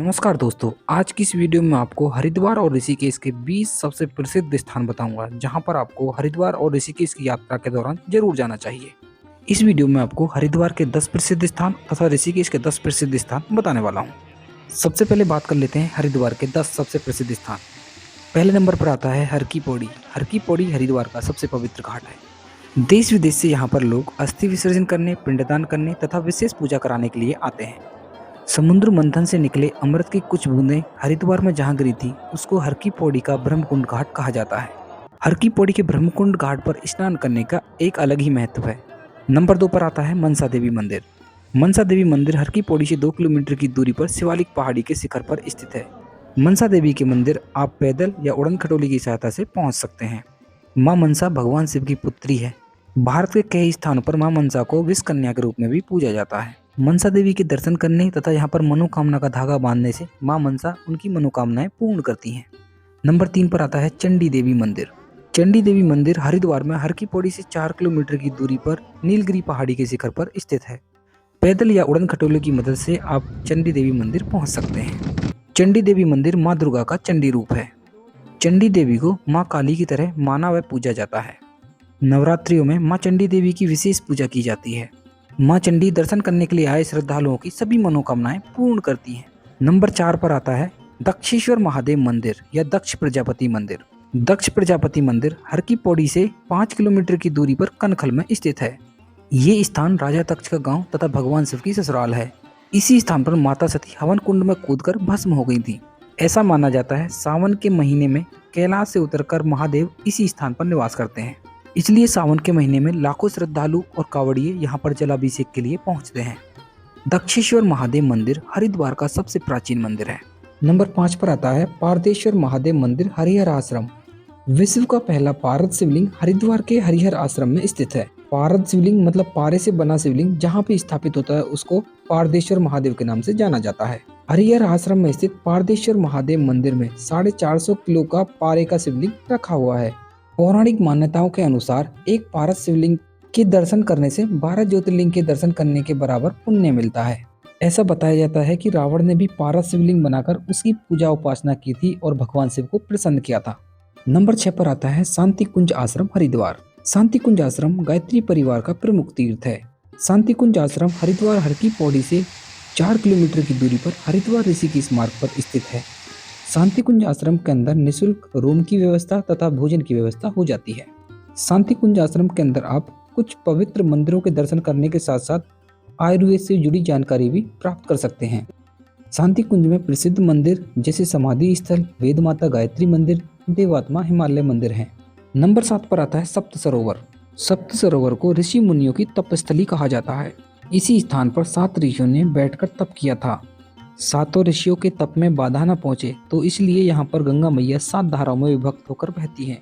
नमस्कार दोस्तों, आज की इस वीडियो में आपको हरिद्वार और ऋषिकेश के 20 सबसे प्रसिद्ध स्थान बताऊंगा जहां पर आपको हरिद्वार और ऋषिकेश की यात्रा के दौरान जरूर जाना चाहिए। इस वीडियो में आपको हरिद्वार के 10 प्रसिद्ध स्थान तथा ऋषिकेश के 10 प्रसिद्ध स्थान बताने वाला हूं। सबसे पहले बात कर लेते हैं हरिद्वार के 10 सबसे प्रसिद्ध स्थान। पहले नंबर पर आता है हर की पौड़ी। हर की पौड़ी हरिद्वार का सबसे पवित्र घाट है। देश विदेश से यहाँ पर लोग अस्थि विसर्जन करने, पिंडदान करने तथा विशेष पूजा कराने के लिए आते हैं। समुद्र मंथन से निकले अमृत की कुछ बूंदें हरिद्वार में जहाँ गिरी थी उसको हर की पौड़ी का ब्रह्मकुंड घाट कहा जाता है। हर की पौड़ी के ब्रह्मकुंड घाट पर स्नान करने का एक अलग ही महत्व है। नंबर 2 पर आता है मनसा देवी मंदिर। मनसा देवी मंदिर हर की पौड़ी से 2 किलोमीटर की दूरी पर शिवालिक पहाड़ी के शिखर पर स्थित है। मनसा देवी के मंदिर आप पैदल या उड़न खटोली की सहायता से पहुंच सकते हैं। मां मनसा भगवान शिव की पुत्री है। भारत के कई स्थानों पर मां मनसा को विष कन्या के रूप में भी पूजा जाता है। मनसा देवी के दर्शन करने तथा यहाँ पर मनोकामना का धागा बांधने से मां मनसा उनकी मनोकामनाएं पूर्ण करती हैं। नंबर 3 पर आता है चंडी देवी मंदिर। चंडी देवी मंदिर हरिद्वार में हर की पौड़ी से 4 किलोमीटर की दूरी पर नीलगिरी पहाड़ी के शिखर पर स्थित है। पैदल या उड़न खटोले की मदद से आप चंडी देवी मंदिर पहुंच सकते हैं। चंडी देवी मंदिर माँ दुर्गा का चंडी रूप है। चंडी देवी को माँ काली की तरह माना व पूजा जाता है। नवरात्रियों में माँ चंडी देवी की विशेष पूजा की जाती है। माँ चंडी दर्शन करने के लिए आए श्रद्धालुओं की सभी मनोकामनाएं पूर्ण करती हैं। नंबर 4 पर आता है दक्षेश्वर महादेव मंदिर या दक्ष प्रजापति मंदिर। दक्ष प्रजापति मंदिर हर की पौड़ी से 5 किलोमीटर की दूरी पर कनखल में स्थित है। ये स्थान राजा दक्ष का गांव तथा भगवान शिव की ससुराल है। इसी स्थान पर माता सती हवन कुंड में कूदकर भस्म हो गई थी। ऐसा माना जाता है सावन के महीने में कैलाश से उतरकर महादेव इसी स्थान पर निवास करते हैं। इसलिए सावन के महीने में लाखों श्रद्धालु और कांवड़िए यहाँ पर जलाभिषेक के लिए पहुँचते हैं। दक्षेश्वर महादेव मंदिर हरिद्वार का सबसे प्राचीन मंदिर है। नंबर 5 पर आता है पारदेश्वर महादेव मंदिर हरिहर आश्रम। विश्व का पहला पारद शिवलिंग हरिद्वार के हरिहर आश्रम में स्थित है। पारद शिवलिंग मतलब पारे से बना शिवलिंग जहाँ पे स्थापित होता है उसको पारदेश्वर महादेव के नाम से जाना जाता है। हरिहर आश्रम में स्थित पारदेश्वर महादेव मंदिर में 450 किलो का पारे का शिवलिंग रखा हुआ है। पौराणिक मान्यताओं के अनुसार एक पारद शिवलिंग के दर्शन करने से 12 ज्योतिर्लिंग के दर्शन करने के बराबर पुण्य मिलता है। ऐसा बताया जाता है कि रावण ने भी पारद शिवलिंग बनाकर उसकी पूजा उपासना की थी और भगवान शिव को प्रसन्न किया था। नंबर 6 पर आता है शांति कुंज आश्रम हरिद्वार। शांति कुंज आश्रम गायत्री परिवार का प्रमुख तीर्थ है। शांति कुंज आश्रम हरिद्वार हर की पौड़ी से 4 किलोमीटर की दूरी पर हरिद्वार ऋषिकेश मार्ग पर स्थित है। शांति कुंज आश्रम के अंदर निःशुल्क रूम की व्यवस्था तथा भोजन की व्यवस्था हो जाती है। शांति कुंज आश्रम के अंदर आप कुछ पवित्र मंदिरों के दर्शन करने के साथ साथ आयुर्वेद से जुड़ी जानकारी भी प्राप्त कर सकते हैं। शांति कुंज में प्रसिद्ध मंदिर जैसे समाधि स्थल, वेद माता गायत्री मंदिर, देवात्मा हिमालय मंदिर हैं। नंबर 7 पर आता है सप्त सरोवर। सप्त सरोवर को ऋषि मुनियों की तपस्थली कहा जाता है। इसी स्थान पर 7 ऋषियों ने बैठकर तप किया था। 7 ऋषियों के तप में बाधा न पहुंचे तो इसलिए यहाँ पर गंगा मैया 7 धाराओं में विभक्त होकर बहती हैं।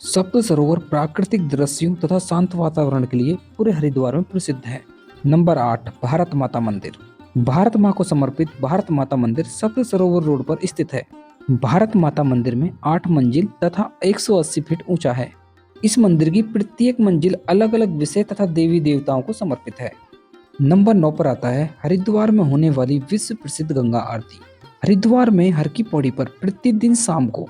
सप्त सरोवर प्राकृतिक दृश्यों तथा शांत वातावरण के लिए पूरे हरिद्वार में प्रसिद्ध है। नंबर 8 भारत माता मंदिर। भारत माँ को समर्पित भारत माता मंदिर सप्त सरोवर रोड पर स्थित है। भारत माता मंदिर में 8 मंजिल तथा 180 फीट ऊंचा है। इस मंदिर की प्रत्येक मंजिल अलग अलग विषय तथा देवी देवताओं को समर्पित है। नंबर 9 पर आता है हरिद्वार में होने वाली विश्व प्रसिद्ध गंगा आरती। हरिद्वार में हर की पौड़ी पर प्रतिदिन शाम को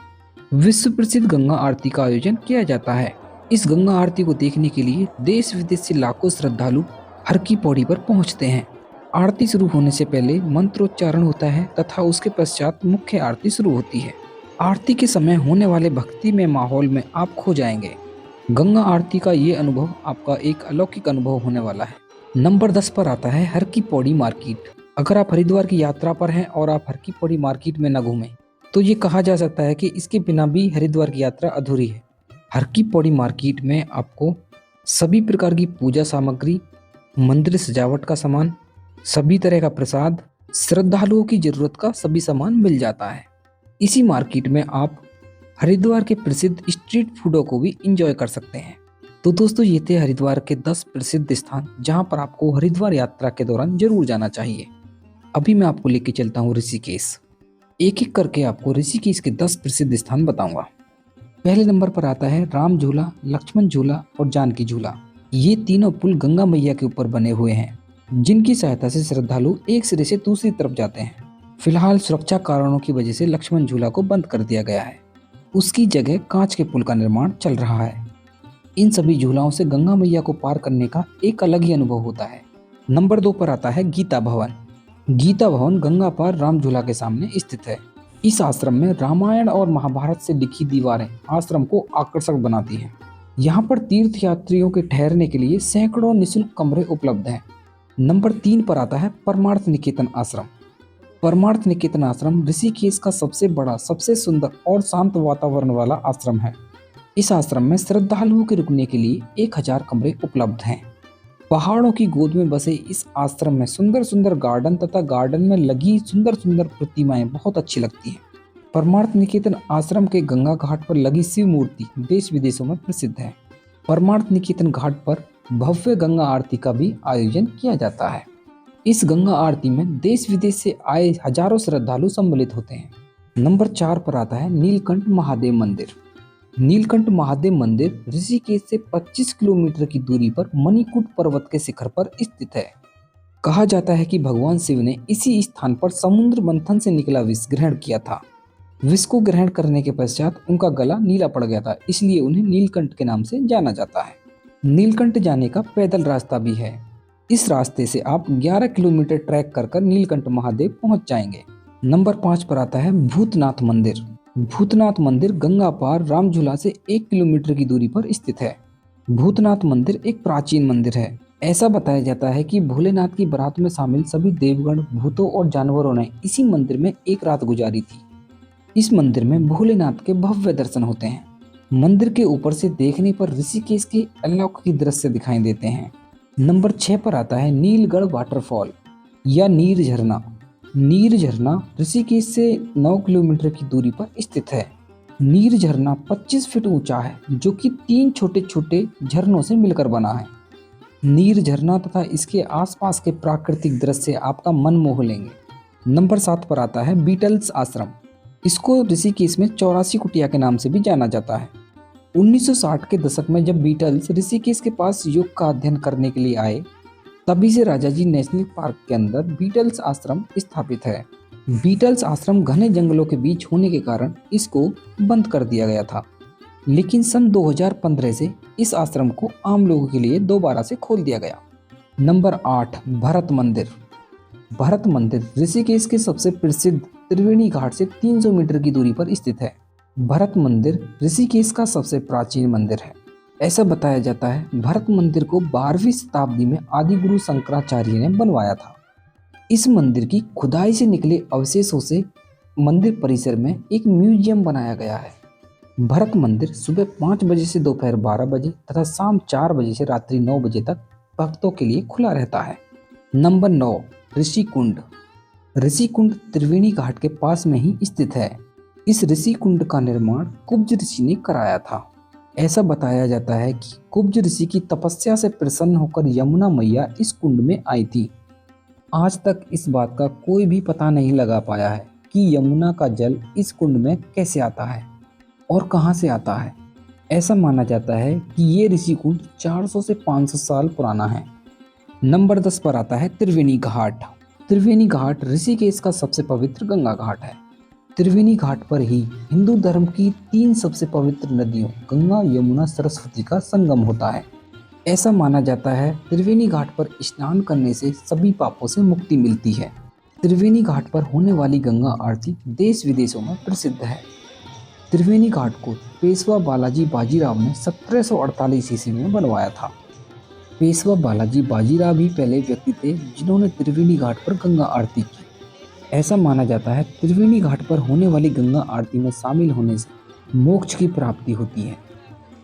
विश्व प्रसिद्ध गंगा आरती का आयोजन किया जाता है। इस गंगा आरती को देखने के लिए देश विदेश से लाखों श्रद्धालु हर की पौड़ी पर पहुंचते हैं। आरती शुरू होने से पहले मंत्रोच्चारण होता है तथा उसके पश्चात मुख्य आरती शुरू होती है। आरती के समय होने वाले भक्ति में माहौल में आप खो जाएंगे। गंगा आरती का ये अनुभव आपका एक अलौकिक अनुभव होने वाला है। नंबर 10 पर आता है हर की पौड़ी मार्केट। अगर आप हरिद्वार की यात्रा पर हैं और आप हर की पौड़ी मार्केट में न घूमें तो ये कहा जा सकता है कि इसके बिना भी हरिद्वार की यात्रा अधूरी है। हर की पौड़ी मार्केट में आपको सभी प्रकार की पूजा सामग्री, मंदिर सजावट का सामान, सभी तरह का प्रसाद, श्रद्धालुओं की जरूरत का सभी सामान मिल जाता है। इसी मार्केट में आप हरिद्वार के प्रसिद्ध स्ट्रीट फूडों को भी इंजॉय कर सकते हैं। तो दोस्तों ये थे हरिद्वार के 10 प्रसिद्ध स्थान जहां पर आपको हरिद्वार यात्रा के दौरान जरूर जाना चाहिए। अभी मैं आपको लेके चलता हूँ ऋषिकेश। एक एक करके आपको ऋषिकेश के 10 प्रसिद्ध स्थान बताऊंगा। पहले नंबर पर आता है राम झूला, लक्ष्मण झूला और जानकी झूला। ये तीनों पुल गंगा मैया के ऊपर बने हुए हैं जिनकी सहायता से श्रद्धालु एक सिरे से दूसरी तरफ जाते हैं। फिलहाल सुरक्षा कारणों की वजह से लक्ष्मण झूला को बंद कर दिया गया है। उसकी जगह कांच के पुल का निर्माण चल रहा है। इन सभी झूलाओं से गंगा मैया को पार करने का एक अलग ही अनुभव होता है। नंबर 2 पर आता है गीता भवन। गीता भवन गंगा पार राम झूला के सामने स्थित है। इस आश्रम में रामायण और महाभारत से लिखी दीवारें आश्रम को आकर्षक बनाती हैं। यहाँ पर तीर्थ यात्रियों के ठहरने के लिए सैकड़ों निःशुल्क कमरे उपलब्ध हैं। नंबर 3 पर आता है परमार्थ निकेतन आश्रम। परमार्थ निकेतन आश्रम ऋषिकेश का सबसे बड़ा, सबसे सुंदर और शांत वातावरण वाला आश्रम है। इस आश्रम में श्रद्धालुओं के रुकने के लिए 1000 कमरे उपलब्ध हैं। पहाड़ों की गोद में बसे इस आश्रम में सुंदर सुंदर गार्डन तथा गार्डन में लगी सुंदर सुंदर प्रतिमाएं बहुत अच्छी लगती हैं। परमार्थ निकेतन आश्रम के गंगा घाट पर लगी शिव मूर्ति देश विदेशों में प्रसिद्ध है। परमार्थ निकेतन घाट पर भव्य गंगा आरती का भी आयोजन किया जाता है। इस गंगा आरती में देश विदेश से आए हजारों श्रद्धालु सम्मिलित होते हैं। नंबर 4 पर आता है नीलकंठ महादेव मंदिर। नीलकंठ महादेव मंदिर ऋषिकेश से 25 किलोमीटर की दूरी पर मणिकूट पर्वत के शिखर पर स्थित है। कहा जाता है कि भगवान शिव ने इसी स्थान पर समुद्र मंथन से निकला विष ग्रहण किया था। विष को ग्रहण करने के पश्चात उनका गला नीला पड़ गया था, इसलिए उन्हें नीलकंठ के नाम से जाना जाता है। नीलकंठ जाने का पैदल रास्ता भी है। इस रास्ते से आप 11 किलोमीटर ट्रैक कर नीलकंठ महादेव पहुंच जाएंगे। नंबर 5 पर आता है भूतनाथ मंदिर। भूतनाथ मंदिर गंगा पार रामझूला से 1 किलोमीटर की दूरी पर स्थित है। भूतनाथ मंदिर एक प्राचीन मंदिर है। ऐसा बताया जाता है कि भोलेनाथ की बारात में शामिल सभी देवगण, भूतों और जानवरों ने इसी मंदिर में एक रात गुजारी थी। इस मंदिर में भोलेनाथ के भव्य दर्शन होते हैं। मंदिर के ऊपर से देखने पर ऋषिकेश के अलौकिक दृश्य दिखाई देते हैं। नंबर 6 पर आता है नीलगढ़ वाटरफॉल या नीर झरना। नीर झरना ऋषिकेश से 9 किलोमीटर की दूरी पर स्थित है। नीर झरना 25 फीट ऊंचा है, जो कि 3 छोटे छोटे झरनों से मिलकर बना है। नीर झरना तथा इसके आसपास के प्राकृतिक दृश्य आपका मन मोह लेंगे। नंबर 7 पर आता है बीटल्स आश्रम। इसको ऋषिकेश में 84 कुटिया के नाम से भी जाना जाता है। 1960 के दशक में जब बीटल्स ऋषिकेश के पास योग का अध्ययन करने के लिए आए, तभी से राजाजी नेशनल पार्क के अंदर बीटल्स आश्रम स्थापित है। बीटल्स आश्रम घने जंगलों के बीच होने के कारण इसको बंद कर दिया गया था, लेकिन सन 2015 से इस आश्रम को आम लोगों के लिए दोबारा से खोल दिया गया। नंबर 8 भरत मंदिर। भरत मंदिर ऋषिकेश के सबसे प्रसिद्ध त्रिवेणी घाट से 300 मीटर की दूरी पर स्थित है। भरत मंदिर ऋषिकेश का सबसे प्राचीन मंदिर है। ऐसा बताया जाता है भरत मंदिर को 12वीं शताब्दी में आदि गुरु शंकराचार्य ने बनवाया था। इस मंदिर की खुदाई से निकले अवशेषों से मंदिर परिसर में एक म्यूजियम बनाया गया है। भरत मंदिर सुबह 5 बजे से दोपहर 12 बजे तथा शाम 4 बजे से रात्रि 9 बजे तक भक्तों के लिए खुला रहता है। नंबर 9 ऋषिकुंड। ऋषिकुंड त्रिवेणी घाट के पास में ही स्थित है। इस ऋषिकुंड का निर्माण कुब्ज ऋषि ने कराया था। ऐसा बताया जाता है कि कुब्ज ऋषि की तपस्या से प्रसन्न होकर यमुना मैया इस कुंड में आई थी। आज तक इस बात का कोई भी पता नहीं लगा पाया है कि यमुना का जल इस कुंड में कैसे आता है और कहां से आता है। ऐसा माना जाता है कि ये ऋषिकुंड 400 से 500 साल पुराना है। नंबर 10 पर आता है त्रिवेणी घाट। त्रिवेणी घाट ऋषिकेश का सबसे पवित्र गंगा घाट है। त्रिवेणी घाट पर ही हिंदू धर्म की 3 सबसे पवित्र नदियों गंगा, यमुना, सरस्वती का संगम होता है। ऐसा माना जाता है त्रिवेणी घाट पर स्नान करने से सभी पापों से मुक्ति मिलती है। त्रिवेणी घाट पर होने वाली गंगा आरती देश विदेशों में प्रसिद्ध है। त्रिवेणी घाट को पेशवा बालाजी बाजीराव ने 1748 ईस्वी में बनवाया था। पेशवा बालाजी बाजीराव ही पहले व्यक्ति थे जिन्होंने त्रिवेणी घाट पर गंगा आरती की। ऐसा माना जाता है त्रिवेणी घाट पर होने वाली गंगा आरती में शामिल होने से मोक्ष की प्राप्ति होती है।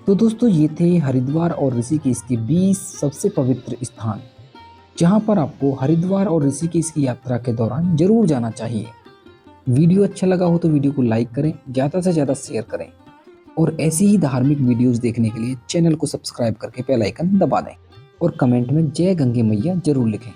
तो दोस्तों, ये थे हरिद्वार और ऋषिकेश के 20 सबसे पवित्र स्थान, जहां पर आपको हरिद्वार और ऋषिकेश की यात्रा के दौरान जरूर जाना चाहिए। वीडियो अच्छा लगा हो तो वीडियो को लाइक करें, ज़्यादा से ज़्यादा शेयर करें और ऐसी ही धार्मिक वीडियोस देखने के लिए चैनल को सब्सक्राइब करके बेल आइकन दबा दें और कमेंट में जय गंगे मैया जरूर लिखें।